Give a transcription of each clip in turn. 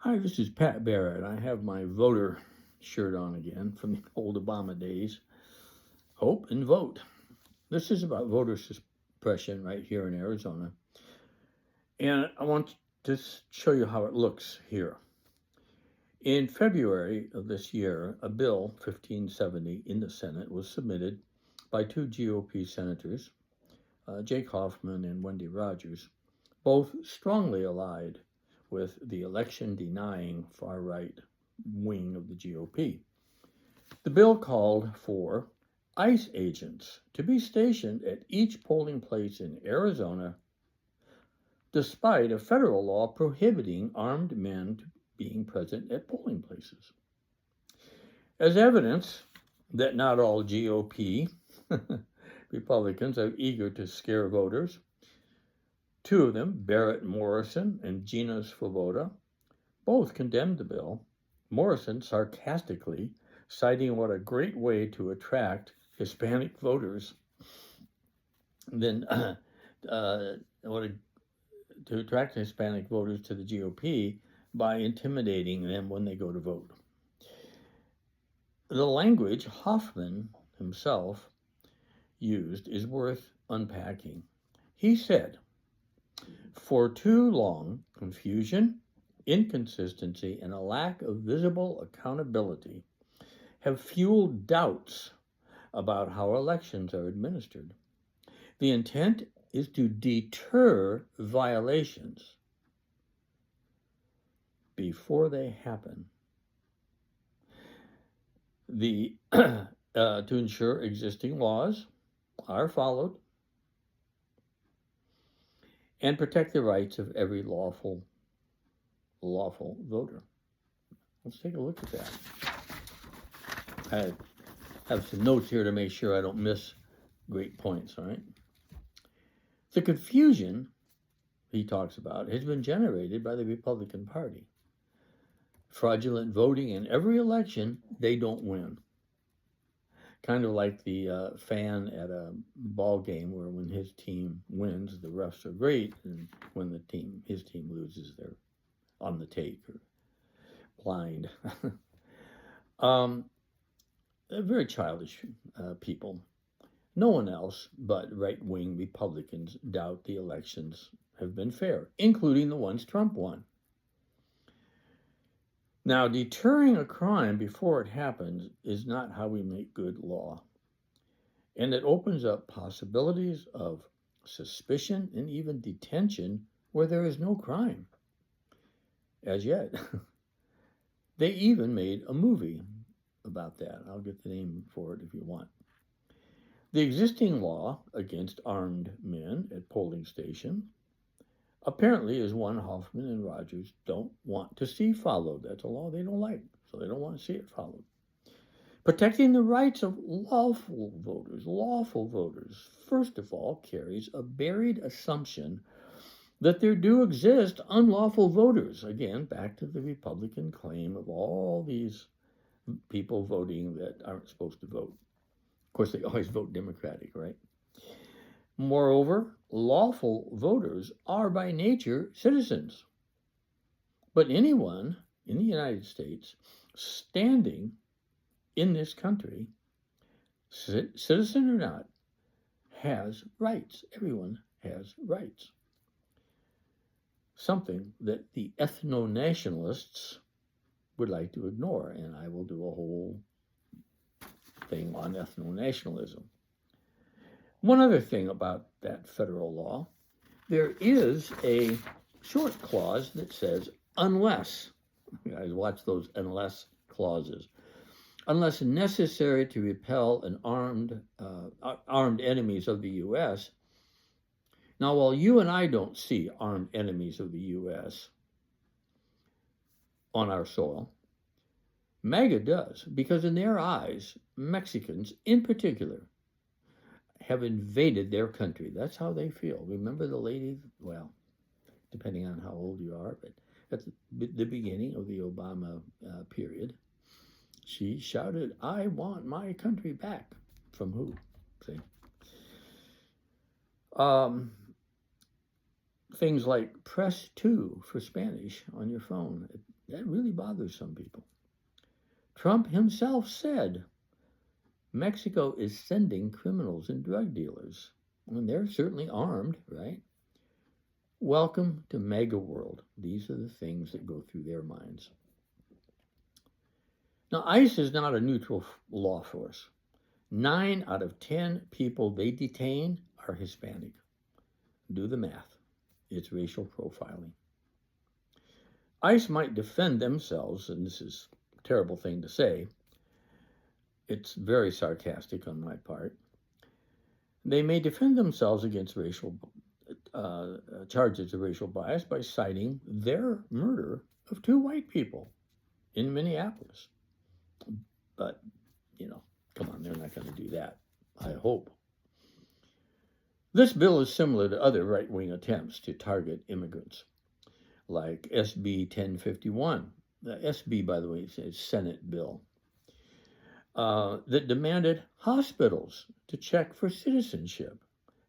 Hi, this is Pat Barrett. I have my voter shirt on again from the old Obama days. Hope and vote. This is about voter suppression right here in Arizona. And I want to show you how it looks here. In February of this year, a bill 1570 in the Senate was submitted by two GOP senators, Jake Hoffman and Wendy Rogers, both strongly allied with the election-denying far-right wing of the GOP. The bill called for ICE agents to be stationed at each polling place in Arizona, despite a federal law prohibiting armed men being present at polling places. As evidence that not all GOP Republicans are eager to scare voters, two of them, Barrett Morrison and Gina Svoboda, both condemned the bill, Morrison sarcastically citing what a great way to attract Hispanic voters to attract Hispanic voters to the GOP by intimidating them when they go to vote. The language Hoffman himself used is worth unpacking. He said, "For too long, confusion, inconsistency, and a lack of visible accountability have fueled doubts about how elections are administered. The intent is to deter violations before they happen, to ensure existing laws are followed, and protect the rights of every lawful voter." Let's take a look at that. I have some notes here to make sure I don't miss great points, all right? The confusion he talks about has been generated by the Republican Party. Fraudulent voting in every election, they don't win. Kind of like the fan at a ball game where when his team wins, the refs are great, and when his team loses, they're on the take or blind. They're very childish people. No one else but right-wing Republicans doubt the elections have been fair, including the ones Trump won. Now, deterring a crime before it happens is not how we make good law. And it opens up possibilities of suspicion and even detention where there is no crime. As yet. They even made a movie about that. I'll get the name for it if you want. The existing law against armed men at polling stations apparently is one Hoffman and Rogers don't want to see followed. That's a law they don't like, so they don't want to see it followed. Protecting the rights of lawful voters, first of all, carries a buried assumption that there do exist unlawful voters. Again, back to the Republican claim of all these people voting that aren't supposed to vote. Of course, they always vote Democratic, right? Moreover, lawful voters are by nature citizens. But anyone in the United States standing in this country, citizen or not, has rights. Everyone has rights. Something that the ethno-nationalists would like to ignore, and I will do a whole thing on ethno-nationalism. One other thing about that federal law, there is a short clause that says, unless, you guys watch those unless clauses, unless necessary to repel an armed enemies of the U.S. Now, while you and I don't see armed enemies of the U.S. on our soil, MAGA does, because in their eyes, Mexicans in particular have invaded their country. That's how they feel. Remember the lady, well, depending on how old you are, but at the beginning of the Obama period, she shouted, "I want my country back." From who? See? Things like press 2 for Spanish on your phone. That really bothers some people. Trump himself said Mexico is sending criminals and drug dealers. And they're certainly armed, right? Welcome to MAGA world. These are the things that go through their minds. Now, ICE is not a neutral law force. 9 out of 10 people they detain are Hispanic. Do the math. It's racial profiling. ICE might defend themselves, and this is a terrible thing to say. It's very sarcastic on my part. They may defend themselves against racial charges of racial bias by citing their murder of 2 white people in Minneapolis. But, come on, they're not going to do that, I hope. This bill is similar to other right-wing attempts to target immigrants, like SB 1051. The SB, by the way, is Senate bill, that demanded hospitals to check for citizenship,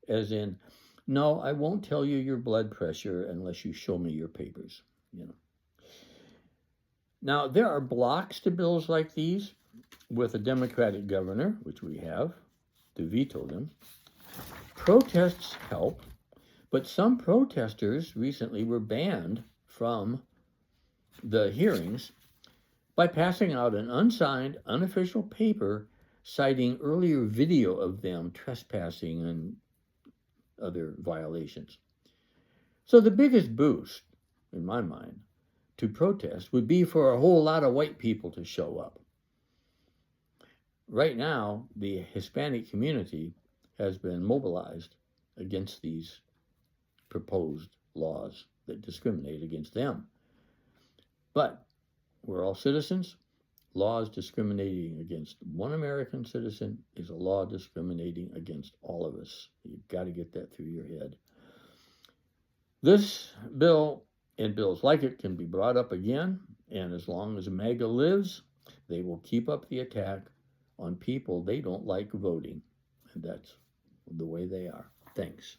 as in, no, I won't tell you your blood pressure unless you show me your papers. Now, there are blocks to bills like these with a Democratic governor, which we have, to veto them. Protests help, but some protesters recently were banned from the hearings by passing out an unsigned, unofficial paper citing earlier video of them trespassing and other violations. So the biggest boost, in my mind, to protest would be for a whole lot of white people to show up. Right now, the Hispanic community has been mobilized against these proposed laws that discriminate against them. But we're all citizens. Laws discriminating against one American citizen is a law discriminating against all of us. You've got to get that through your head. This bill and bills like it can be brought up again, and as long as MAGA lives, they will keep up the attack on people they don't like voting. And that's the way they are. Thanks.